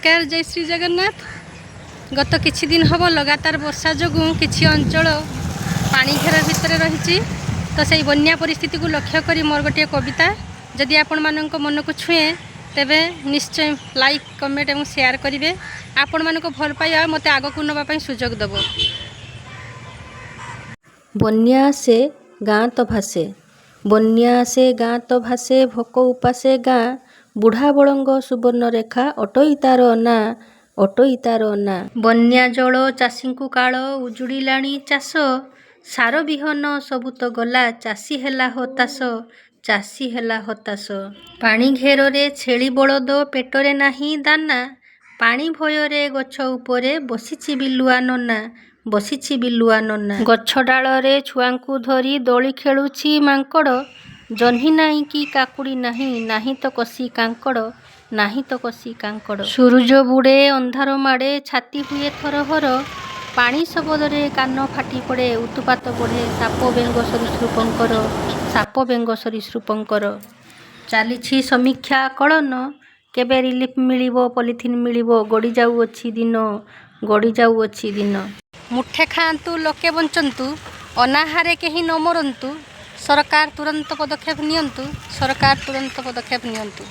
नमस्कार जय श्री जगन्नाथ। गत किछि दिन हम लगातार वर्षा जो किछि अंचल पानी घेर भितर रही तो से बन्या परिस्थिति को लक्ष्य करी मोर गोटे कविता जदि आपण मानक मन को छुए तेबे निश्चय लाइक कमेंट और शेयर करेंगे। आपण मानक भल पाइबा मते आग को नवाई सुजोग देव। बन्या से गाँ तो भासे, बन्या से गाँ तो भासे, भोक उपासे गाँ, बुढ़ा बड़ंग सुवर्ण रेखा अटई तार ना, अटई तार ना। बन्या जल चाषी को काल उजुड़िलाणी चाष, सार बिहन सबु तो गला, चाषी हेला हताश, चाषी हेला हताश। पानी घेर रे छेली बलद पेटरे नाही दाना, पानी भୟରେ गछ उपरे बसिछि बिलुआ नना, बसिछि बिलुआ नना। गछ डाଳରେ छुआंकु धरी दोली खेलुछि माଙ୍କड़, जह्नी नाही कि काकुड़ी नाही, नाही तो कसी कांकड़, नाही तो कसी कांकड़। सूरज बुड़े अंधार माड़े छाती हुए थरहर, पानी शब्दरे कान फाटी पड़े उत्पात बढ़े साप बेंग सरीसृपंकर, साप बेंग सरीसृपंकर। चालिछि समीक्षा आकलन, केबे रिलीफ मिलिबो पॉलिथिन मिलिबो, गड़ी जाउअछि दिन, गड़ी जाउअछि दिन। मुठे खातु लोके बंचतु, अनाहारे कहीं न मरंतु, सरकार तुरंत पदक्षेप नियंतु, सरकार तुरंत पदक्षेप नियंतु।